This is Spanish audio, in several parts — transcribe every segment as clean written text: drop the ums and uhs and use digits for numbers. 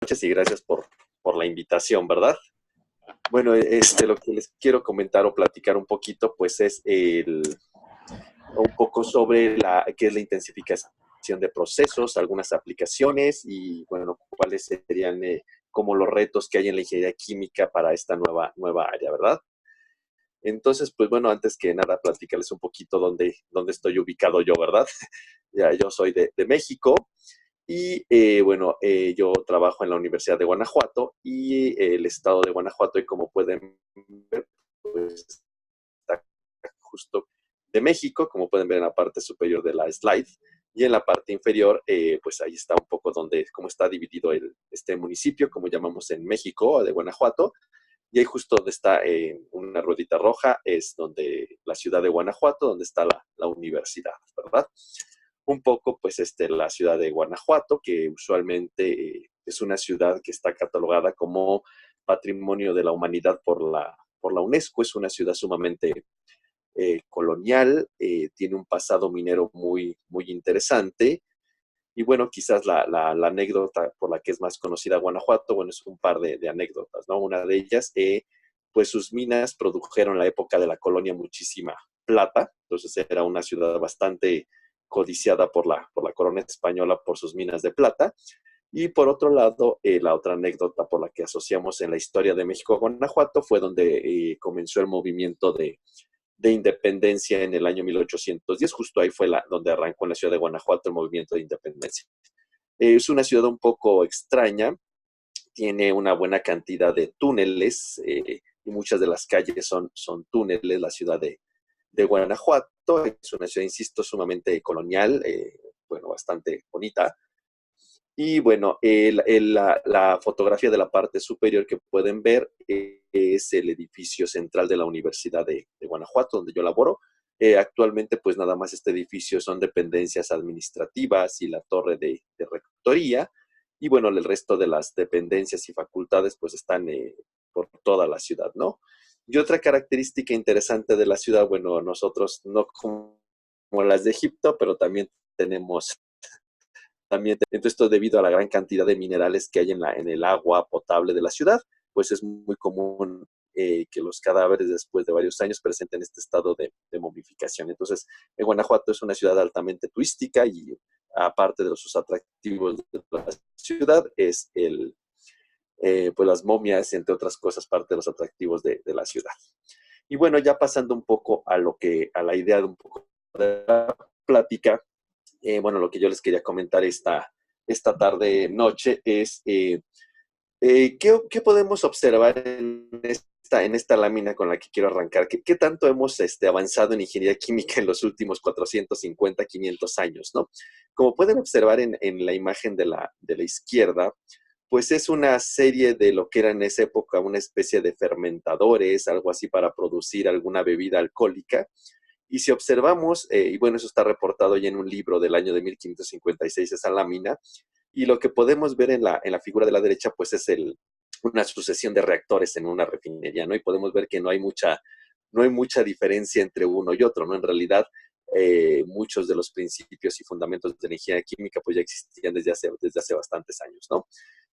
noches y gracias por la invitación, ¿verdad? Bueno, lo que les quiero comentar o platicar un poquito, pues es un poco sobre qué es la intensificación de procesos, algunas aplicaciones y, bueno, cuáles serían como los retos que hay en la ingeniería química para esta nueva área, ¿verdad? Entonces, pues bueno, antes que nada, platicarles un poquito dónde estoy ubicado yo, ¿verdad? Ya, yo soy de México. Y bueno, yo trabajo en la Universidad de Guanajuato y el estado de Guanajuato, y como pueden ver, pues está justo de México, como pueden ver en la parte superior de la slide, y en la parte inferior, pues ahí está un poco cómo está dividido este municipio, como llamamos en México, de Guanajuato, y ahí justo donde está una ruedita roja es donde la ciudad de Guanajuato, donde está la universidad, ¿verdad? Un poco, pues, la ciudad de Guanajuato, que usualmente es una ciudad que está catalogada como Patrimonio de la Humanidad por la UNESCO. Es una ciudad sumamente colonial, tiene un pasado minero muy interesante. Y bueno, quizás la anécdota por la que es más conocida Guanajuato, bueno, es un par de anécdotas, ¿no? Una de ellas, pues sus minas produjeron en la época de la colonia muchísima plata, entonces era una ciudad bastante codiciada por la corona española por sus minas de plata. Y por otro lado, la otra anécdota por la que asociamos en la historia de México a Guanajuato fue donde comenzó el movimiento de independencia en el año 1810. Justo ahí fue donde arrancó en la ciudad de Guanajuato el movimiento de independencia. Es una ciudad un poco extraña, tiene una buena cantidad de túneles y muchas de las calles son túneles. La ciudad de Guanajuato es una ciudad, insisto, sumamente colonial, bueno, bastante bonita. Y bueno, la fotografía de la parte superior que pueden ver es el edificio central de la Universidad de Guanajuato, donde yo laboro. Actualmente, pues nada más este edificio son dependencias administrativas y la torre de rectoría. Y bueno, el resto de las dependencias y facultades pues están por toda la ciudad, ¿no? Y otra característica interesante de la ciudad, bueno, nosotros no como las de Egipto, pero entonces, esto debido a la gran cantidad de minerales que hay en el agua potable de la ciudad, pues es muy común que los cadáveres después de varios años presenten este estado de momificación. Entonces, Guanajuato es una ciudad altamente turística y aparte de sus atractivos de la ciudad, es pues las momias, entre otras cosas, parte de los atractivos de la ciudad. Y bueno, ya pasando un poco a la idea de un poco de la plática, bueno, lo que yo les quería comentar esta tarde, noche, es ¿qué podemos observar en esta lámina con la que quiero arrancar? ¿Qué tanto hemos avanzado en ingeniería química en los últimos 450, 500 años, ¿no? Como pueden observar en la imagen de la izquierda, pues es una serie de lo que era en esa época una especie de fermentadores, algo así para producir alguna bebida alcohólica. Y si observamos, y bueno, eso está reportado ya en un libro del año de 1556, esa lámina, y lo que podemos ver en la figura de la derecha, pues es una sucesión de reactores en una refinería, ¿no? Y podemos ver que no hay mucha diferencia entre uno y otro, ¿no? En realidad, muchos de los principios y fundamentos de la ingeniería química, pues ya existían desde hace bastantes años, ¿no?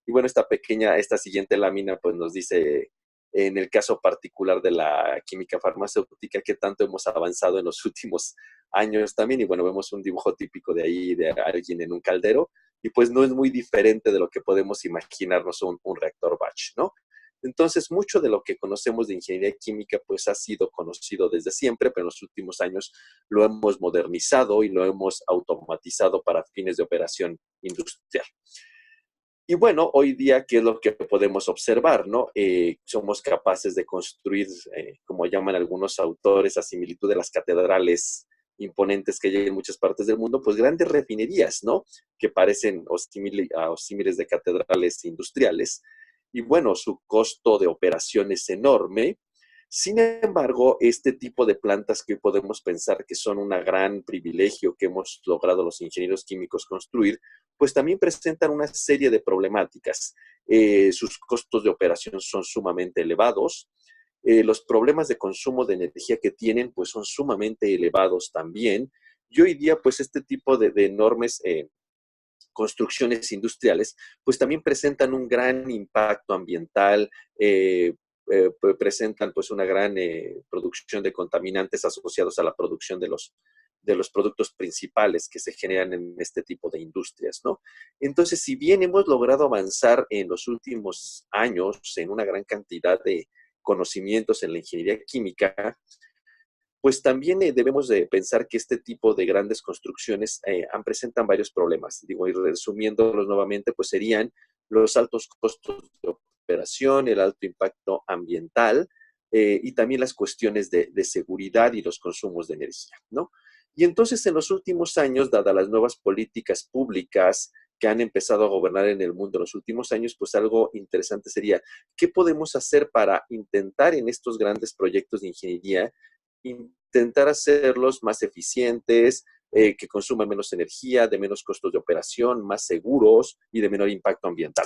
Y bueno, esta siguiente lámina, pues nos dice en el caso particular de la química farmacéutica, qué tanto hemos avanzado en los últimos años también. Y bueno, vemos un dibujo típico de ahí, de alguien en un caldero, y pues no es muy diferente de lo que podemos imaginarnos un reactor batch, ¿no? Entonces, mucho de lo que conocemos de ingeniería química, pues ha sido conocido desde siempre, pero en los últimos años lo hemos modernizado y lo hemos automatizado para fines de operación industrial. Y bueno, hoy día, ¿qué es lo que podemos observar, no? Somos capaces de construir, como llaman algunos autores, a similitud de las catedrales imponentes que hay en muchas partes del mundo, pues grandes refinerías, ¿no? Que parecen símiles de catedrales industriales. Y bueno, su costo de operación es enorme. Sin embargo, este tipo de plantas que podemos pensar que son un gran privilegio que hemos logrado los ingenieros químicos construir, pues también presentan una serie de problemáticas. Sus costos de operación son sumamente elevados. Los problemas de consumo de energía que tienen, pues son sumamente elevados también. Y hoy día, pues este tipo de enormes construcciones industriales, pues también presentan un gran impacto ambiental, presentan pues una gran producción de contaminantes asociados a la producción de los productos principales que se generan en este tipo de industrias, ¿no? Entonces, si bien hemos logrado avanzar en los últimos años en una gran cantidad de conocimientos en la ingeniería química, pues también debemos de pensar que este tipo de grandes construcciones presentan varios problemas. Digo, y resumiéndolos nuevamente, pues serían los altos costos de operación, el alto impacto ambiental y también las cuestiones de seguridad y los consumos de energía, ¿no? Y entonces en los últimos años, dadas las nuevas políticas públicas que han empezado a gobernar en el mundo en los últimos años, pues algo interesante sería, ¿qué podemos hacer para intentar en estos grandes proyectos de ingeniería intentar hacerlos más eficientes, que consuman menos energía, de menos costos de operación, más seguros y de menor impacto ambiental?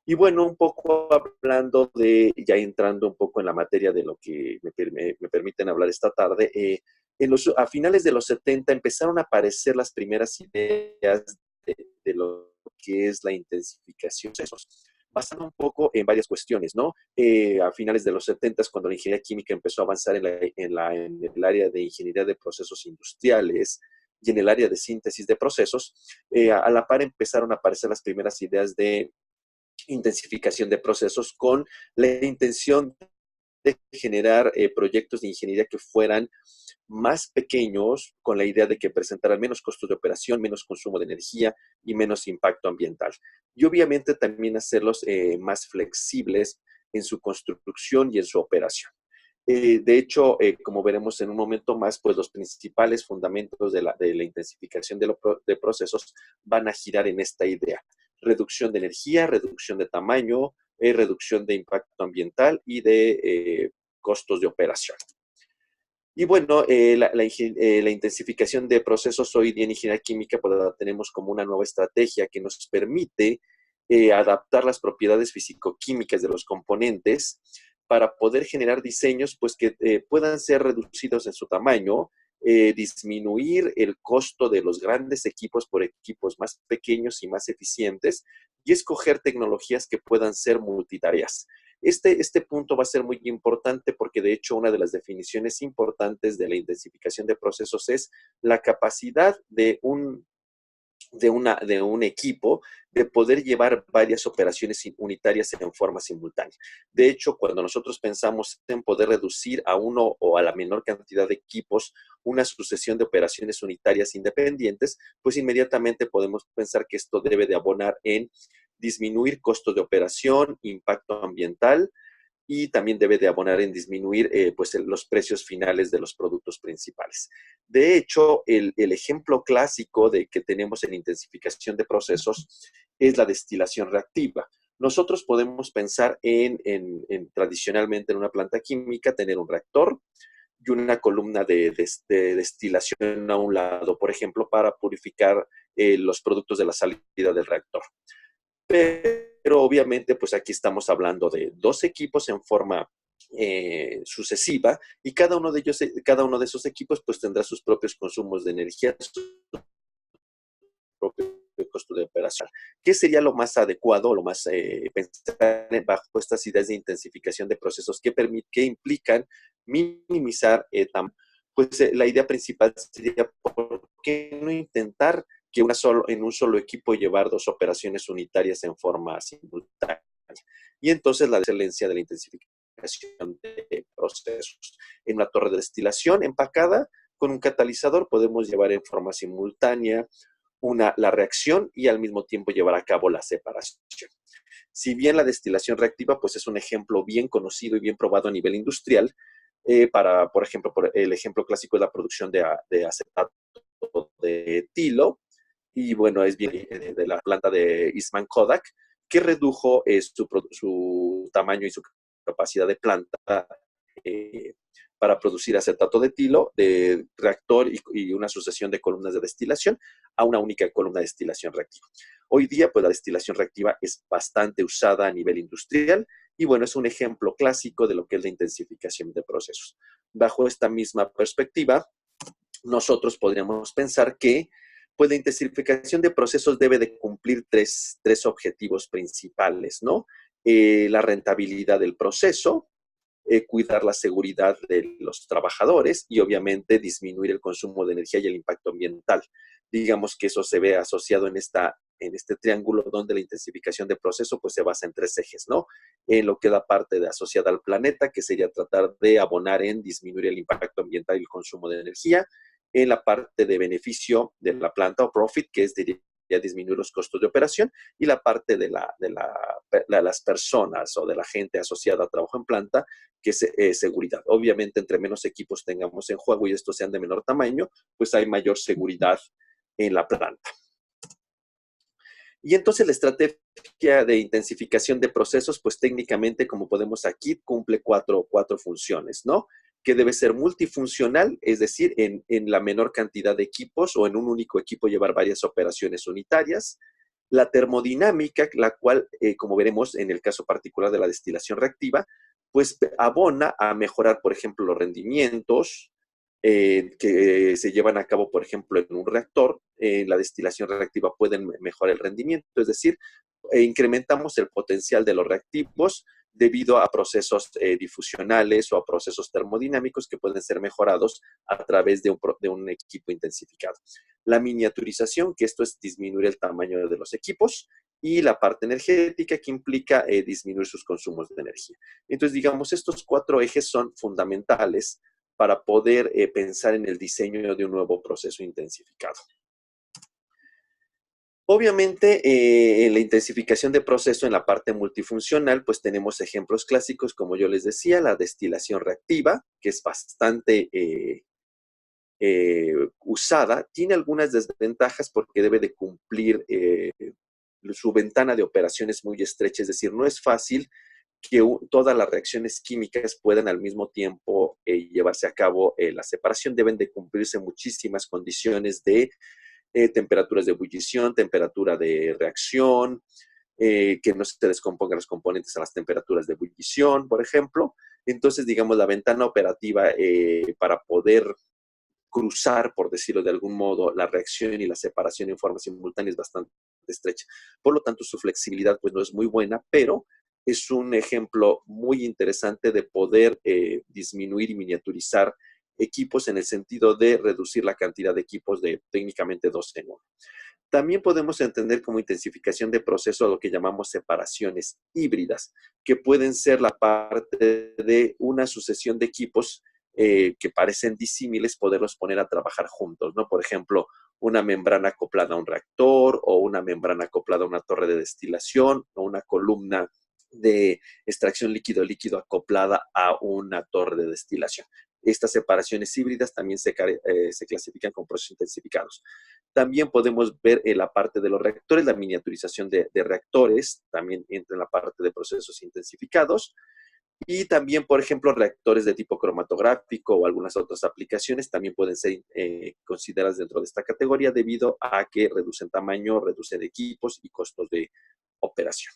Y bueno, un poco hablando de, ya entrando un poco en la materia de lo que me permiten hablar esta tarde, a finales de los 70 empezaron a aparecer las primeras ideas de lo que es la intensificación de procesos, basado un poco en varias cuestiones, ¿no? A finales de los 70, cuando la ingeniería química empezó a avanzar en el área de ingeniería de procesos industriales y en el área de síntesis de procesos, a la par empezaron a aparecer las primeras ideas de intensificación de procesos con la intención de generar proyectos de ingeniería que fueran más pequeños, con la idea de que presentaran menos costos de operación, menos consumo de energía y menos impacto ambiental. Y obviamente también hacerlos más flexibles en su construcción y en su operación. De hecho, como veremos en un momento más, pues los principales fundamentos de la intensificación de procesos van a girar en esta idea: reducción de energía, reducción de tamaño, reducción de impacto ambiental y de costos de operación. Y bueno, la intensificación de procesos hoy día en ingeniería química, pues la tenemos como una nueva estrategia que nos permite adaptar las propiedades físico-químicas de los componentes para poder generar diseños pues, que puedan ser reducidos en su tamaño, disminuir el costo de los grandes equipos por equipos más pequeños y más eficientes, y escoger tecnologías que puedan ser multitareas. Este punto va a ser muy importante porque, de hecho, una de las definiciones importantes de la intensificación de procesos es la capacidad de un equipo de poder llevar varias operaciones unitarias en forma simultánea. De hecho, cuando nosotros pensamos en poder reducir a uno o a la menor cantidad de equipos una sucesión de operaciones unitarias independientes, pues inmediatamente podemos pensar que esto debe de abonar en disminuir costos de operación, impacto ambiental, y también debe de abonar en disminuir pues los precios finales de los productos principales. De hecho, el ejemplo clásico de que tenemos en intensificación de procesos es la destilación reactiva. Nosotros podemos pensar tradicionalmente en una planta química, tener un reactor y una columna de destilación a un lado, por ejemplo, para purificar los productos de la salida del reactor. Pero obviamente, pues aquí estamos hablando de dos equipos en forma sucesiva, y cada uno de esos equipos pues tendrá sus propios consumos de energía, su propio costo de operación. ¿Qué sería lo más adecuado, lo más pensar bajo estas ideas de intensificación de procesos que implican minimizar pues la idea principal sería, ¿por qué no intentar que en un solo equipo llevar dos operaciones unitarias en forma simultánea? Y entonces la excelencia de la intensificación de procesos. En una torre de destilación empacada con un catalizador podemos llevar en forma simultánea la reacción y al mismo tiempo llevar a cabo la separación. Si bien la destilación reactiva pues es un ejemplo bien conocido y bien probado a nivel industrial, por ejemplo, el ejemplo clásico es la producción de acetato de etilo, y bueno, es bien de la planta de Eastman Kodak, que redujo su tamaño y su capacidad de planta para producir acetato de etilo, de reactor y una sucesión de columnas de destilación a una única columna de destilación reactiva. Hoy día, pues la destilación reactiva es bastante usada a nivel industrial y bueno, es un ejemplo clásico de lo que es la intensificación de procesos. Bajo esta misma perspectiva, nosotros podríamos pensar que Pues la intensificación de procesos debe de cumplir tres objetivos principales, ¿no? La rentabilidad del proceso, cuidar la seguridad de los trabajadores y obviamente disminuir el consumo de energía y el impacto ambiental. Digamos que eso se ve asociado en este triángulo donde la intensificación de proceso pues se basa en tres ejes, ¿no? En lo que da parte de asociada al planeta, que sería tratar de abonar en disminuir el impacto ambiental y el consumo de energía, en la parte de beneficio de la planta o profit, que es disminuir los costos de operación, y la parte de las personas o de la gente asociada a trabajo en planta, que es seguridad. Obviamente, entre menos equipos tengamos en juego y estos sean de menor tamaño, pues hay mayor seguridad en la planta. Y entonces la estrategia de intensificación de procesos, pues técnicamente, como podemos aquí, cumple cuatro funciones, ¿no? Que debe ser multifuncional, es decir, en la menor cantidad de equipos o en un único equipo llevar varias operaciones unitarias. La termodinámica, la cual, como veremos en el caso particular de la destilación reactiva, pues abona a mejorar, por ejemplo, los rendimientos que se llevan a cabo, por ejemplo, en un reactor. La destilación reactiva pueden mejorar el rendimiento, es decir, incrementamos el potencial de los reactivos debido a procesos difusionales o a procesos termodinámicos que pueden ser mejorados a través de un equipo intensificado. La miniaturización, que esto es disminuir el tamaño de los equipos, y la parte energética, que implica disminuir sus consumos de energía. Entonces, digamos, estos cuatro ejes son fundamentales para poder pensar en el diseño de un nuevo proceso intensificado. Obviamente, en la intensificación de proceso en la parte multifuncional, pues tenemos ejemplos clásicos, como yo les decía, la destilación reactiva, que es bastante usada. Tiene algunas desventajas porque debe de cumplir su ventana de operaciones muy estrecha, es decir, no es fácil que todas las reacciones químicas puedan al mismo tiempo llevarse a cabo la separación. Deben de cumplirse muchísimas condiciones de temperaturas de ebullición, temperatura de reacción, que no se descompongan los componentes a las temperaturas de ebullición, por ejemplo. Entonces, digamos, la ventana operativa para poder cruzar, por decirlo de algún modo, la reacción y la separación en forma simultánea es bastante estrecha. Por lo tanto, su flexibilidad pues no es muy buena, pero es un ejemplo muy interesante de poder disminuir y miniaturizar equipos en el sentido de reducir la cantidad de equipos de técnicamente 2 en 1. También podemos entender como intensificación de proceso a lo que llamamos separaciones híbridas, que pueden ser la parte de una sucesión de equipos que parecen disímiles, poderlos poner a trabajar juntos, ¿no? Por ejemplo, una membrana acoplada a un reactor o una membrana acoplada a una torre de destilación o una columna de extracción líquido-líquido acoplada a una torre de destilación. Estas separaciones híbridas también se clasifican como procesos intensificados. También podemos ver en la parte de los reactores, la miniaturización de reactores, también entra en la parte de procesos intensificados. Y también, por ejemplo, reactores de tipo cromatográfico o algunas otras aplicaciones también pueden ser consideradas dentro de esta categoría debido a que reducen tamaño, reducen equipos y costos de operación.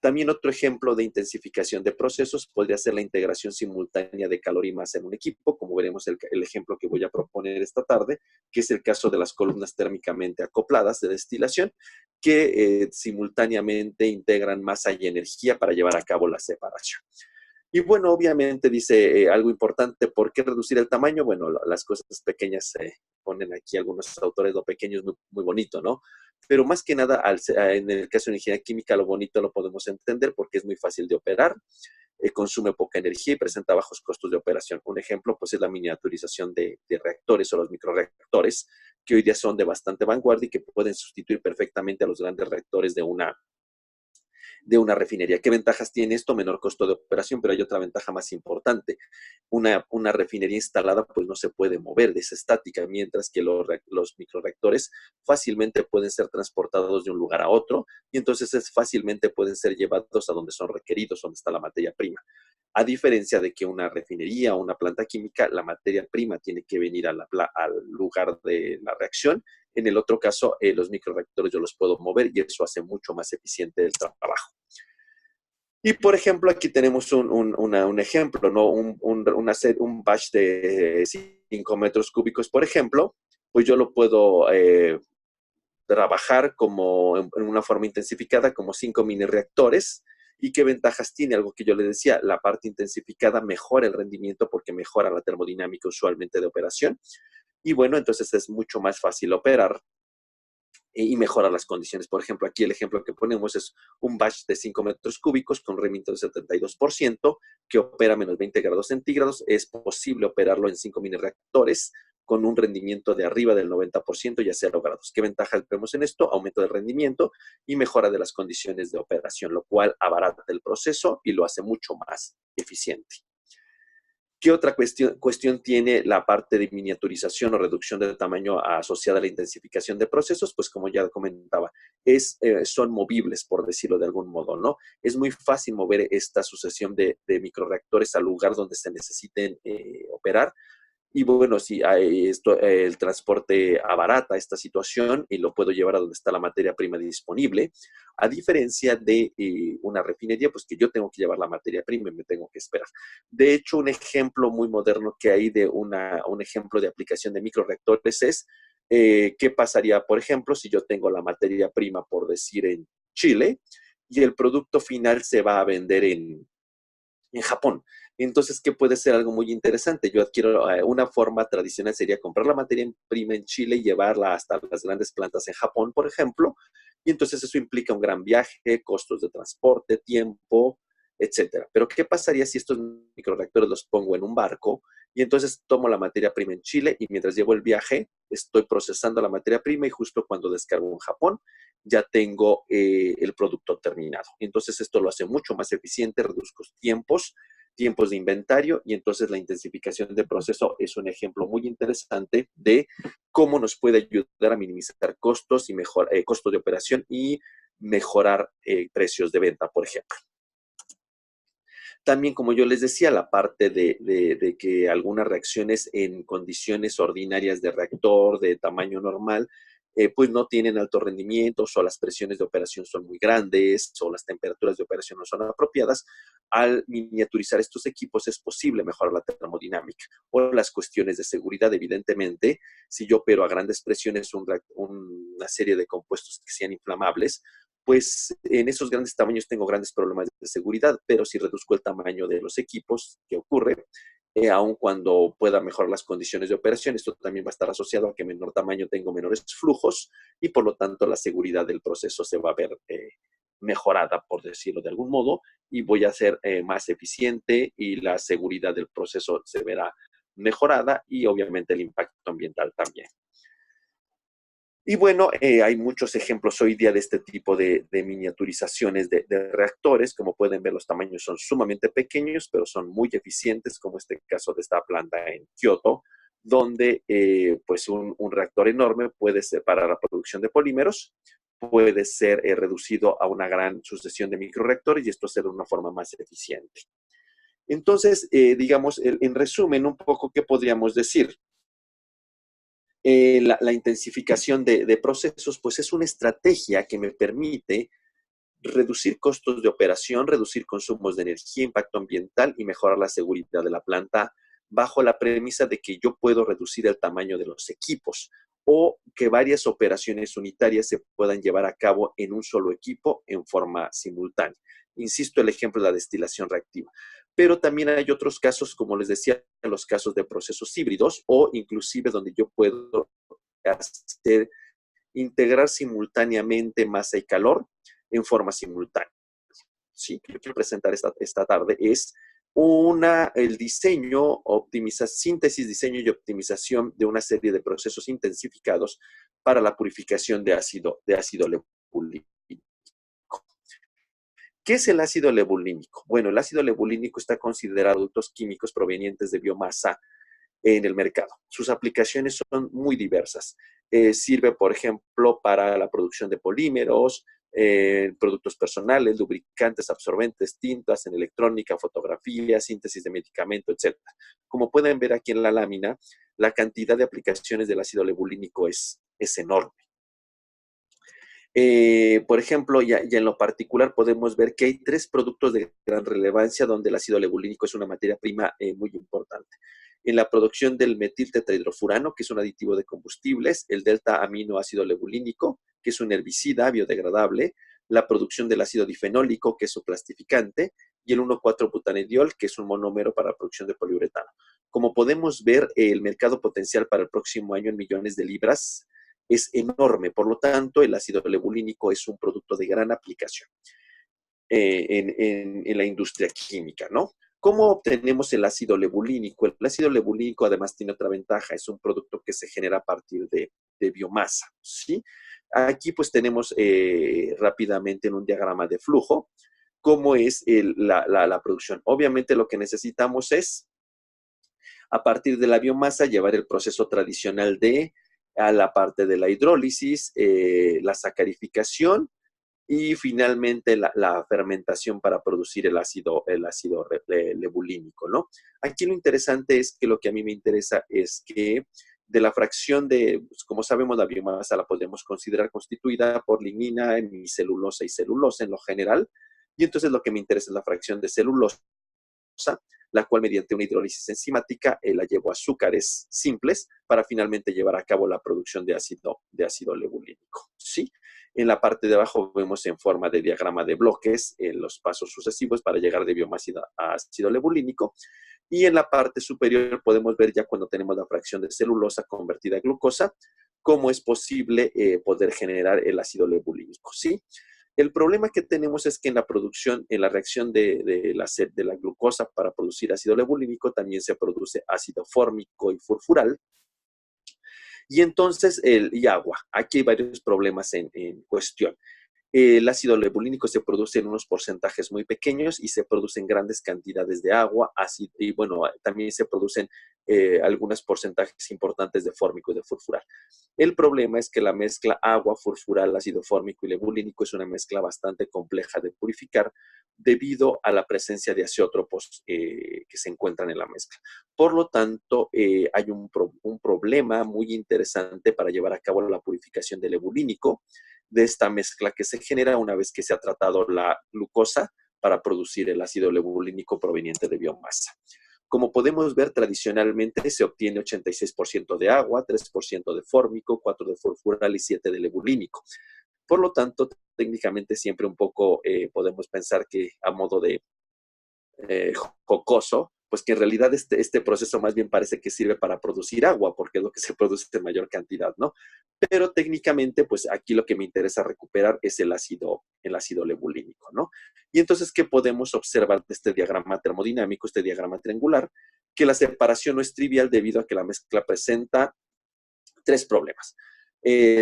También otro ejemplo de intensificación de procesos podría ser la integración simultánea de calor y masa en un equipo, como veremos el ejemplo que voy a proponer esta tarde, que es el caso de las columnas térmicamente acopladas de destilación, que simultáneamente integran masa y energía para llevar a cabo la separación. Y bueno, obviamente dice algo importante, ¿por qué reducir el tamaño? Bueno, las cosas pequeñas ponen aquí algunos autores, lo pequeño es muy, muy bonito, ¿no? Pero más que nada, en el caso de ingeniería química, lo bonito lo podemos entender porque es muy fácil de operar, consume poca energía y presenta bajos costos de operación. Un ejemplo, pues, es la miniaturización de reactores o los microreactores, que hoy día son de bastante vanguardia y que pueden sustituir perfectamente a los grandes reactores de una refinería. ¿Qué ventajas tiene esto? Menor costo de operación, pero hay otra ventaja más importante. Una refinería instalada pues no se puede mover, es estática, mientras que los microreactores fácilmente pueden ser transportados de un lugar a otro y entonces fácilmente pueden ser llevados a donde son requeridos, donde está la materia prima. A diferencia de que una refinería o una planta química, la materia prima tiene que venir al lugar de la reacción. En el otro caso, los microreactores yo los puedo mover y eso hace mucho más eficiente el trabajo. Y, por ejemplo, aquí tenemos un ejemplo, ¿no? Un batch de 5 metros cúbicos, por ejemplo, pues yo lo puedo trabajar como en una forma intensificada, como 5 mini reactores. ¿Y qué ventajas tiene? Algo que yo le decía, la parte intensificada mejora el rendimiento porque mejora la termodinámica usualmente de operación. Y bueno, entonces es mucho más fácil operar y mejorar las condiciones. Por ejemplo, aquí el ejemplo que ponemos es un batch de 5 metros cúbicos con rendimiento del 72%, que opera a menos 20 grados centígrados. Es posible operarlo en 5 mini reactores con un rendimiento de arriba del 90% y a 0 grados. ¿Qué ventajas vemos en esto? Aumento del rendimiento y mejora de las condiciones de operación, lo cual abarata el proceso y lo hace mucho más eficiente. ¿Qué otra cuestión tiene la parte de miniaturización o reducción de tamaño asociada a la intensificación de procesos? Pues como ya comentaba, son movibles, por decirlo de algún modo, ¿no? Es muy fácil mover esta sucesión de microreactores al lugar donde se necesiten operar. Y bueno, si el transporte abarata esta situación y lo puedo llevar a donde está la materia prima disponible, a diferencia de una refinería, pues que yo tengo que llevar la materia prima y me tengo que esperar. De hecho, un ejemplo muy moderno que hay de un ejemplo de aplicación de microreactores es qué pasaría, por ejemplo, si yo tengo la materia prima, por decir, en Chile y el producto final se va a vender en Japón. Entonces, ¿qué puede ser algo muy interesante? Yo adquiero una forma tradicional sería comprar la materia prima en Chile y llevarla hasta las grandes plantas en Japón, por ejemplo, y entonces eso implica un gran viaje, costos de transporte, tiempo, etcétera. Pero ¿qué pasaría si estos microreactores los pongo en un barco y entonces tomo la materia prima en Chile y mientras llevo el viaje estoy procesando la materia prima y justo cuando descargo en Japón ya tengo el producto terminado? Entonces esto lo hace mucho más eficiente, reduzco tiempos de inventario y entonces la intensificación de proceso es un ejemplo muy interesante de cómo nos puede ayudar a minimizar costos y costos de operación y mejorar precios de venta, por ejemplo. También, como yo les decía, la parte de que algunas reacciones en condiciones ordinarias de reactor de tamaño normal, pues no tienen altos rendimientos o las presiones de operación son muy grandes o las temperaturas de operación no son apropiadas. Al miniaturizar estos equipos es posible mejorar la termodinámica o las cuestiones de seguridad. Evidentemente, si yo opero a grandes presiones una serie de compuestos que sean inflamables, pues en esos grandes tamaños tengo grandes problemas de seguridad, pero si reduzco el tamaño de los equipos, ¿qué ocurre? Aun cuando pueda mejorar las condiciones de operación, esto también va a estar asociado a que menor tamaño tengo menores flujos y por lo tanto la seguridad del proceso se va a ver mejorada, por decirlo de algún modo, y voy a ser más eficiente y la seguridad del proceso se verá mejorada y obviamente el impacto ambiental también. Y bueno, hay muchos ejemplos hoy día de este tipo de miniaturizaciones de reactores. Como pueden ver, los tamaños son sumamente pequeños, pero son muy eficientes, como este caso de esta planta en Kioto, donde pues un reactor enorme puede ser para la producción de polímeros, puede ser reducido a una gran sucesión de microreactores y esto ser de una forma más eficiente. Entonces, digamos, en resumen, un poco, ¿qué podríamos decir? La intensificación de procesos, pues es una estrategia que me permite reducir costos de operación, reducir consumos de energía, impacto ambiental y mejorar la seguridad de la planta bajo la premisa de que yo puedo reducir el tamaño de los equipos o que varias operaciones unitarias se puedan llevar a cabo en un solo equipo en forma simultánea. Insisto, el ejemplo de la destilación reactiva. Pero también hay otros casos, como les decía, los casos de procesos híbridos o inclusive donde yo puedo integrar simultáneamente masa y calor en forma simultánea. Sí, que yo quiero presentar esta tarde es el diseño, síntesis, diseño y optimización de una serie de procesos intensificados para la purificación de ácido lebulínico. ¿Qué es el ácido lebulínico? Bueno, el ácido lebulínico está considerado productos químicos provenientes de biomasa en el mercado. Sus aplicaciones son muy diversas. Sirve, por ejemplo, para la producción de polímeros, productos personales, lubricantes, absorbentes, tintas en electrónica, fotografía, síntesis de medicamento, etc. Como pueden ver aquí en la lámina, la cantidad de aplicaciones del ácido lebulínico es enorme. Por ejemplo, ya en lo particular podemos ver que hay 3 productos de gran relevancia donde el ácido lebulínico es una materia prima muy importante. En la producción del metil tetrahidrofurano, que es un aditivo de combustibles, el delta aminoácido lebulínico, que es un herbicida biodegradable, la producción del ácido difenólico, que es su plastificante, y el 1,4-butanediol, que es un monómero para la producción de poliuretano. Como podemos ver, el mercado potencial para el próximo año en millones de libras es enorme. Por lo tanto, el ácido lebulínico es un producto de gran aplicación en la industria química, ¿no? ¿Cómo obtenemos el ácido lebulínico? El ácido lebulínico además tiene otra ventaja, es un producto que se genera a partir de biomasa, ¿sí? Aquí pues tenemos rápidamente en un diagrama de flujo cómo es la producción. Obviamente lo que necesitamos es, a partir de la biomasa, llevar el proceso tradicional a la parte de la hidrólisis, la sacarificación, y finalmente la fermentación para producir el ácido lebulínico, ¿no? Aquí lo interesante es que lo que a mí me interesa es que de la fracción pues, como sabemos, la biomasa la podemos considerar constituida por lignina, hemicelulosa y celulosa en lo general, y entonces lo que me interesa es la fracción de celulosa, la cual mediante una hidrólisis enzimática la llevo a azúcares simples para finalmente llevar a cabo la producción de ácido lebulínico, ¿sí? En la parte de abajo vemos en forma de diagrama de bloques los pasos sucesivos para llegar de biomasa a ácido lebulínico. Y en la parte superior podemos ver ya cuando tenemos la fracción de celulosa convertida a glucosa, cómo es posible poder generar el ácido lebulínico, ¿sí? El problema que tenemos es que en la producción, en la reacción de la glucosa para producir ácido lebulínico, también se produce ácido fórmico y furfural, y entonces y agua. Aquí hay varios problemas en cuestión. El ácido lebulínico se produce en unos porcentajes muy pequeños y se producen grandes cantidades de agua, ácido, y bueno, también se producen algunos porcentajes importantes de fórmico y de furfural. El problema es que la mezcla agua, furfural, ácido fórmico y lebulínico es una mezcla bastante compleja de purificar debido a la presencia de azeótropos que se encuentran en la mezcla. Por lo tanto, hay un problema muy interesante para llevar a cabo la purificación del lebulínico, de esta mezcla que se genera una vez que se ha tratado la glucosa para producir el ácido lebulínico proveniente de biomasa. Como podemos ver, tradicionalmente se obtiene 86% de agua, 3% de fórmico, 4% de furfural y 7% de lebulínico. Por lo tanto, técnicamente siempre un poco podemos pensar que a modo de jocoso, pues que en realidad este proceso más bien parece que sirve para producir agua, porque es lo que se produce en mayor cantidad, ¿no? Pero técnicamente, pues aquí lo que me interesa recuperar es el ácido lebulínico, ¿no? Y entonces, ¿qué podemos observar de este diagrama termodinámico, este diagrama triangular? Que la separación no es trivial debido a que la mezcla presenta tres problemas.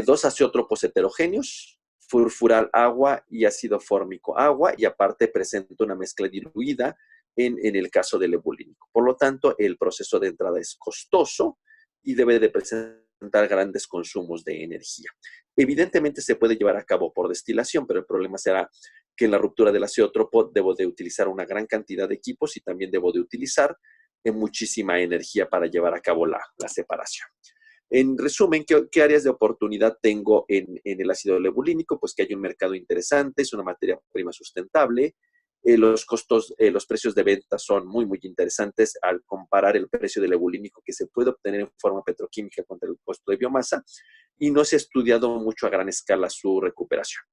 Dos azeótropos heterogéneos, furfural agua y ácido fórmico agua, y aparte presenta una mezcla diluida en el caso del lebulínico. Por lo tanto, el proceso de entrada es costoso y debe de presentar grandes consumos de energía. Evidentemente se puede llevar a cabo por destilación, pero el problema será que en la ruptura del azeótropo debo de utilizar una gran cantidad de equipos y también debo de utilizar muchísima energía para llevar a cabo la separación. En resumen, ¿qué áreas de oportunidad tengo en el ácido lebulínico? Pues que hay un mercado interesante, es una materia prima sustentable, los costos, los precios de venta son muy, muy interesantes al comparar el precio del lebulínico que se puede obtener en forma petroquímica contra el costo de biomasa, y no se ha estudiado mucho a gran escala su recuperación.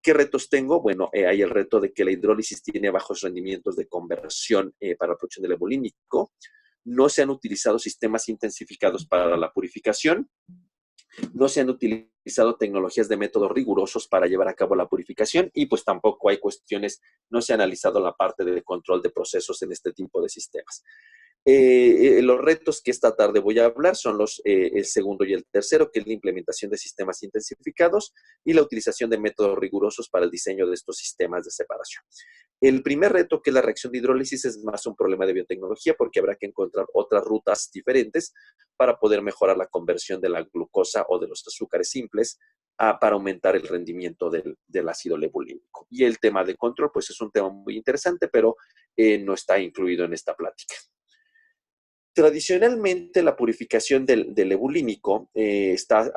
¿Qué retos tengo? Bueno, hay el reto de que la hidrólisis tiene bajos rendimientos de conversión para la producción de lebulínico. No se han utilizado sistemas intensificados para la purificación. No se han utilizado tecnologías de métodos rigurosos para llevar a cabo la purificación, y pues tampoco hay cuestiones, no se ha analizado la parte de control de procesos en este tipo de sistemas. Los retos que esta tarde voy a hablar son el segundo y el tercero, que es la implementación de sistemas intensificados y la utilización de métodos rigurosos para el diseño de estos sistemas de separación. El primer reto, que es la reacción de hidrólisis, es más un problema de biotecnología porque habrá que encontrar otras rutas diferentes para poder mejorar la conversión de la glucosa o de los azúcares simples para aumentar el rendimiento del ácido lebulínico. Y el tema de control, pues es un tema muy interesante, pero no está incluido en esta plática. Tradicionalmente, la purificación del lebulínico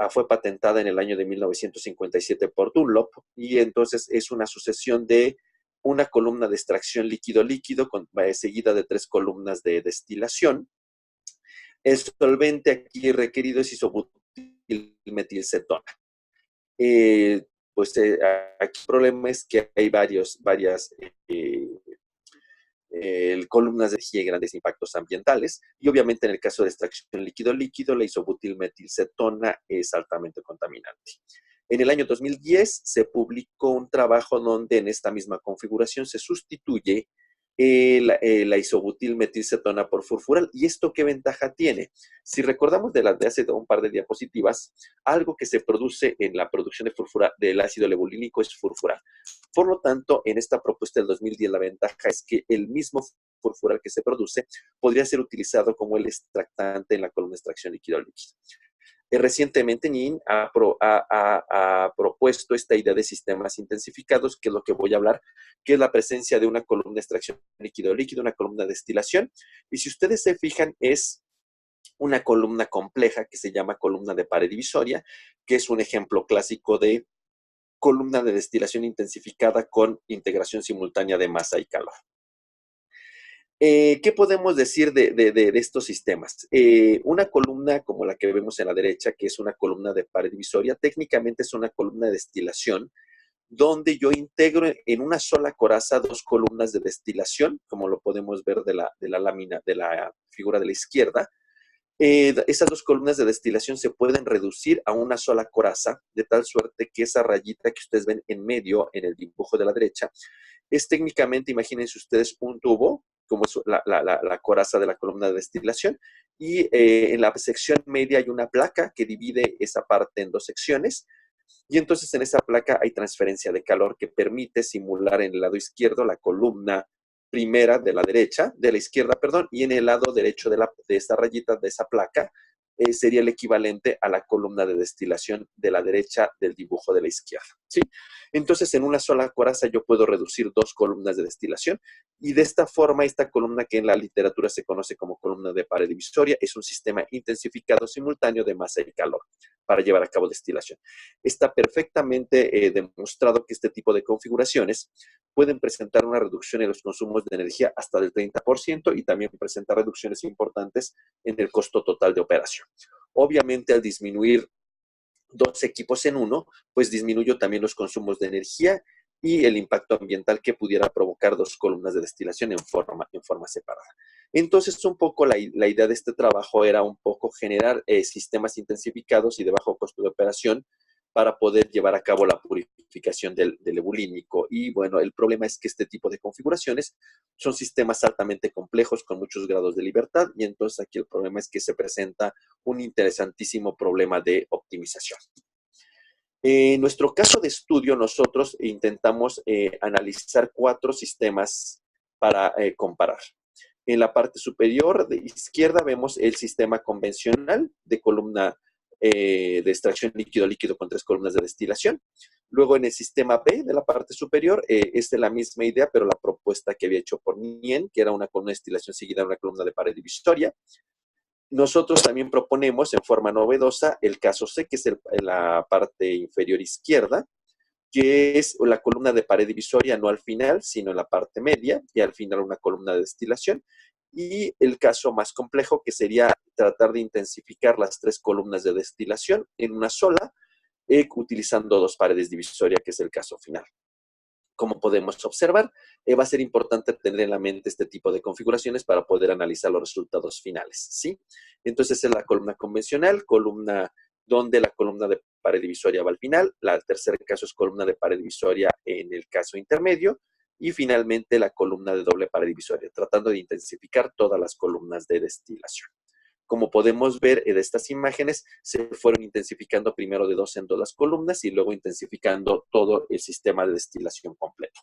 fue patentada en el año de 1957 por Dunlop, y entonces es una sucesión de una columna de extracción líquido-líquido seguida de 3 columnas de destilación. El solvente aquí requerido es isobutilmetilcetona. Pues aquí el problema es que hay varias columnas de energía y grandes impactos ambientales. Y obviamente en el caso de extracción líquido-líquido, la isobutilmetilcetona es altamente contaminante. En el año 2010 se publicó un trabajo donde en esta misma configuración se sustituye la isobutilmetilcetona por furfural. ¿Y esto qué ventaja tiene? Si recordamos de las de hace un par de diapositivas, algo que se produce en la producción de del ácido lebulínico es furfural. Por lo tanto, en esta propuesta del 2010, la ventaja es que el mismo furfural que se produce podría ser utilizado como el extractante en la columna de extracción líquido-líquido. Recientemente, NIN ha propuesto esta idea de sistemas intensificados, que es lo que voy a hablar, que es la presencia de una columna de extracción líquido-líquido, una columna de destilación. Y si ustedes se fijan, es una columna compleja que se llama columna de pared divisoria, que es un ejemplo clásico de columna de destilación intensificada con integración simultánea de masa y calor. ¿Qué podemos decir de estos sistemas? Una columna como la que vemos en la derecha, que es una columna de pared divisoria, técnicamente es una columna de destilación, donde yo integro en una sola coraza dos columnas de destilación, como lo podemos ver de la lámina, de la figura de la izquierda. Esas dos columnas de destilación se pueden reducir a una sola coraza, de tal suerte que esa rayita que ustedes ven en medio, en el dibujo de la derecha, es técnicamente, imagínense ustedes, un tubo, como es la coraza de la columna de destilación, y en la sección media hay una placa que divide esa parte en dos secciones, y entonces en esa placa hay transferencia de calor que permite simular en el lado izquierdo la columna primera de la derecha, de la izquierda, perdón, y en el lado derecho de esta rayita, de esa placa, sería el equivalente a la columna de destilación de la derecha del dibujo de la izquierda, ¿sí? Entonces, en una sola coraza yo puedo reducir dos columnas de destilación y de esta forma, esta columna que en la literatura se conoce como columna de pared divisoria es un sistema intensificado simultáneo de masa y calor para llevar a cabo destilación. Está perfectamente demostrado que este tipo de configuraciones pueden presentar una reducción en los consumos de energía hasta del 30% y también presentar reducciones importantes en el costo total de operación. Obviamente, al disminuir dos equipos en uno, pues disminuyo también los consumos de energía y el impacto ambiental que pudiera provocar dos columnas de destilación en forma separada. Entonces, un poco la idea de este trabajo era un poco generar sistemas intensificados y de bajo costo de operación para poder llevar a cabo la purificación del ebulínico. Y bueno, el problema es que este tipo de configuraciones son sistemas altamente complejos con muchos grados de libertad y entonces aquí el problema es que se presenta un interesantísimo problema de optimización. En nuestro caso de estudio, nosotros intentamos analizar 4 sistemas para comparar. En la parte superior de izquierda vemos el sistema convencional de columna de extracción líquido-líquido con 3 columnas de destilación. Luego en el sistema B de la parte superior es de la misma idea, pero la propuesta que había hecho por Nien, que era una columna de destilación seguida de una columna de pared divisoria. Nosotros también proponemos en forma novedosa el caso C, que es en la parte inferior izquierda, que es la columna de pared divisoria no al final, sino en la parte media, y al final una columna de destilación. Y el caso más complejo, que sería tratar de intensificar las 3 columnas de destilación en una sola, utilizando 2 paredes divisorias, que es el caso final. Como podemos observar, va a ser importante tener en la mente este tipo de configuraciones para poder analizar los resultados finales, ¿sí? Entonces, es la columna convencional, columna donde la columna de pared divisoria va al final. El tercer caso es columna de pared divisoria en el caso intermedio. Y finalmente, la columna de doble pared divisoria, tratando de intensificar todas las columnas de destilación. Como podemos ver de estas imágenes, se fueron intensificando primero de 2 en 2 las columnas y luego intensificando todo el sistema de destilación completo.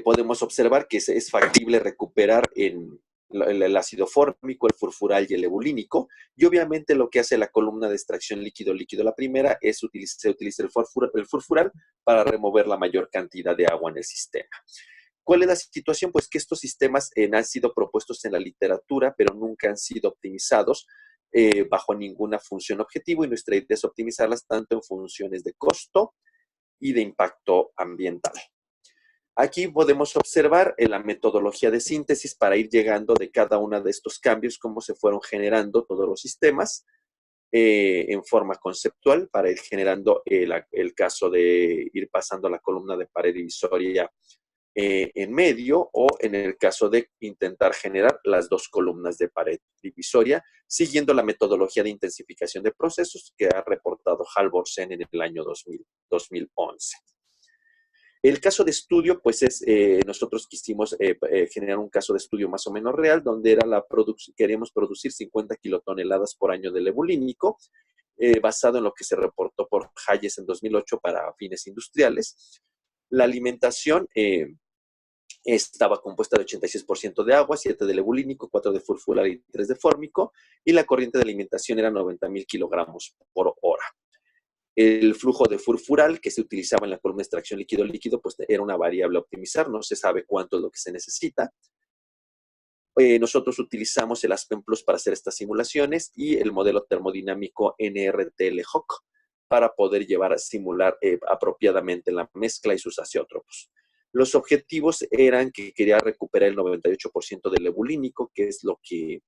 Podemos observar que es factible recuperar el ácido fórmico, el furfural y el ebulínico, y obviamente lo que hace la columna de extracción líquido-líquido, la primera, es se utiliza el furfural para remover la mayor cantidad de agua en el sistema. ¿Cuál es la situación? Pues que estos sistemas han sido propuestos en la literatura, pero nunca han sido optimizados bajo ninguna función objetivo, y nuestra idea es optimizarlas tanto en funciones de costo y de impacto ambiental. Aquí podemos observar en la metodología de síntesis para ir llegando de cada uno de estos cambios, cómo se fueron generando todos los sistemas. en forma conceptual para ir generando el caso de ir pasando la columna de pared divisoria en medio, o en el caso de intentar generar las dos columnas de pared divisoria, siguiendo la metodología de intensificación de procesos que ha reportado Halvorsen en el año 2011. El caso de estudio, pues nosotros quisimos generar un caso de estudio más o menos real, donde era queríamos producir 50 kilotoneladas por año de lebulínico, basado en lo que se reportó por Hayes en 2008 para fines industriales. La alimentación estaba compuesta de 86% de agua, 7 de lebulínico, 4 de furfural y 3 de fórmico, y la corriente de alimentación era 90,000 kilogramos por hora. El flujo de furfural que se utilizaba en la columna de extracción líquido-líquido, pues era una variable a optimizar, no se sabe cuánto es lo que se necesita. Nosotros utilizamos el Aspen Plus para hacer estas simulaciones y el modelo termodinámico NRTL-HOC para poder llevar a simular apropiadamente la mezcla y sus azeótropos. Los objetivos eran que quería recuperar el 98% del lebulínico, que es lo que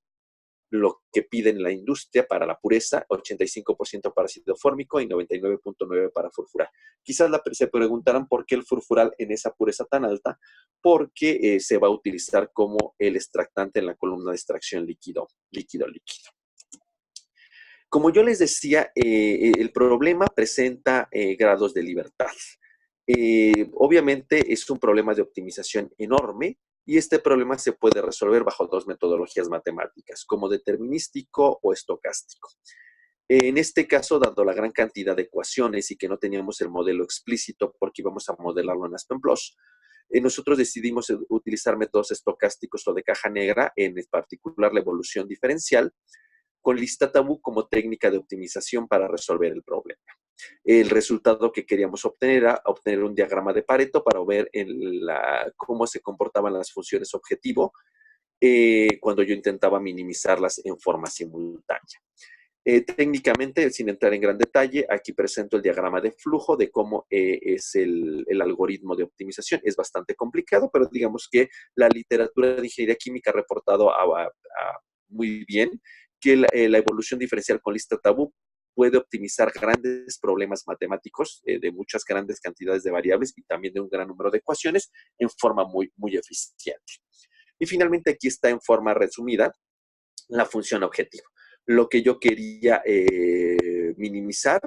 piden la industria para la pureza, 85% para ácido fórmico y 99,9% para furfural. Quizás se preguntarán por qué el furfural en esa pureza tan alta, porque se va a utilizar como el extractante en la columna de extracción líquido-líquido. Como yo les decía, el problema presenta grados de libertad. Obviamente es un problema de optimización enorme, y este problema se puede resolver bajo dos metodologías matemáticas, como determinístico o estocástico. En este caso, dado la gran cantidad de ecuaciones y que no teníamos el modelo explícito porque íbamos a modelarlo en Aspen Plus, nosotros decidimos utilizar métodos estocásticos o de caja negra, en particular la evolución diferencial, con lista tabú como técnica de optimización para resolver el problema. El resultado que queríamos obtener era obtener un diagrama de Pareto para ver cómo se comportaban las funciones objetivo cuando yo intentaba minimizarlas en forma simultánea. Técnicamente, sin entrar en gran detalle, aquí presento el diagrama de flujo de cómo es el algoritmo de optimización. Es bastante complicado, pero digamos que la literatura de ingeniería química ha reportado muy bien que la evolución diferencial con lista tabú puede optimizar grandes problemas matemáticos de muchas grandes cantidades de variables y también de un gran número de ecuaciones en forma muy, muy eficiente. Y finalmente aquí está en forma resumida la función objetivo. Lo que yo quería minimizar,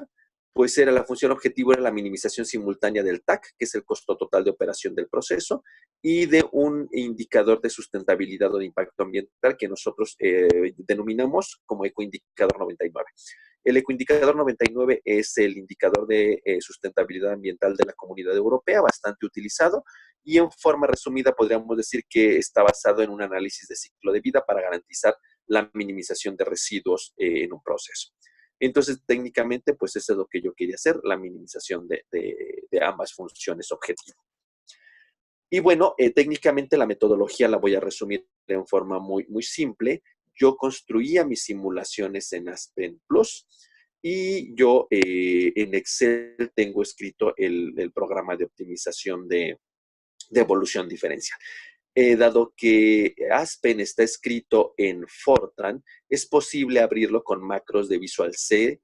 pues era la función objetivo, era la minimización simultánea del TAC, que es el costo total de operación del proceso, y de un indicador de sustentabilidad o de impacto ambiental que nosotros denominamos como ecoindicador 99. El ecoindicador 99 es el indicador de sustentabilidad ambiental de la Comunidad Europea, bastante utilizado, y en forma resumida podríamos decir que está basado en un análisis de ciclo de vida para garantizar la minimización de residuos en un proceso. Entonces, técnicamente, pues eso es lo que yo quería hacer, la minimización de ambas funciones objetivo. Y bueno, técnicamente la metodología la voy a resumir en forma muy, muy simple. Yo construía mis simulaciones en Aspen Plus y yo en Excel tengo escrito el programa de optimización de evolución diferencial. Dado que Aspen está escrito en Fortran, es posible abrirlo con macros de Visual C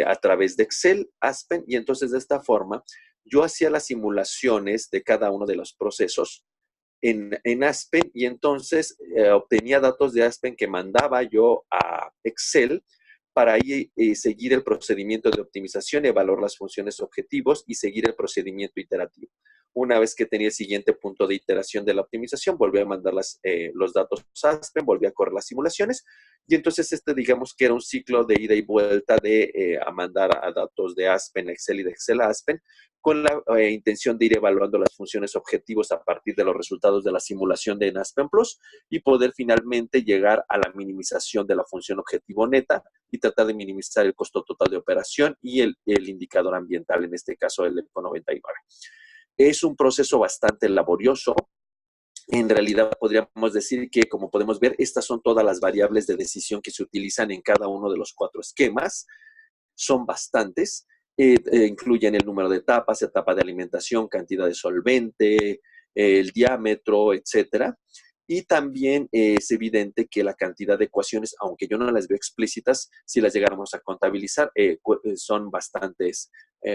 a través de Excel, Aspen, y entonces de esta forma yo hacía las simulaciones de cada uno de los procesos en Aspen, y entonces obtenía datos de Aspen que mandaba yo a Excel para ahí seguir el procedimiento de optimización, evaluar las funciones objetivos y seguir el procedimiento iterativo. Una vez que tenía el siguiente punto de iteración de la optimización, volví a mandar los datos a Aspen, volví a correr las simulaciones, y entonces digamos que era un ciclo de ida y vuelta a mandar a datos de Aspen a Excel y de Excel a Aspen, con la intención de ir evaluando las funciones objetivos a partir de los resultados de la simulación de Aspen Plus y poder finalmente llegar a la minimización de la función objetivo neta y tratar de minimizar el costo total de operación y el indicador ambiental, en este caso el ECO 99. Es un proceso bastante laborioso. En realidad podríamos decir que, como podemos ver, estas son todas las variables de decisión que se utilizan en cada uno de los 4 esquemas. Son bastantes. Incluyen el número de etapas, etapa de alimentación, cantidad de solvente, el diámetro, etcétera. Y también es evidente que la cantidad de ecuaciones, aunque yo no las veo explícitas, si las llegáramos a contabilizar, son bastantes,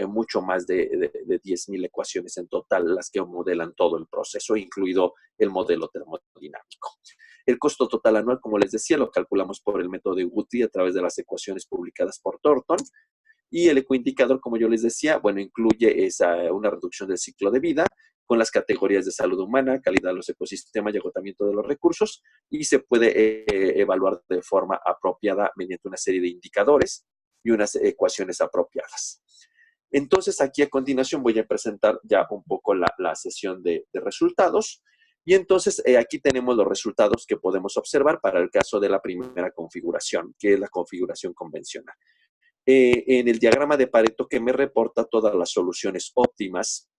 mucho más de 10,000 ecuaciones en total, las que modelan todo el proceso, incluido el modelo termodinámico. El costo total anual, como les decía, lo calculamos por el método de Guthrie a través de las ecuaciones publicadas por Thornton. Y el ecoindicador, como yo les decía, bueno, incluye una reducción del ciclo de vida con las categorías de salud humana, calidad de los ecosistemas y agotamiento de los recursos, y se puede evaluar de forma apropiada mediante una serie de indicadores y unas ecuaciones apropiadas. Entonces, aquí a continuación voy a presentar ya un poco la sesión de resultados. Y entonces, aquí tenemos los resultados que podemos observar para el caso de la primera configuración, que es la configuración convencional. En el diagrama de Pareto que me reporta todas las soluciones óptimas,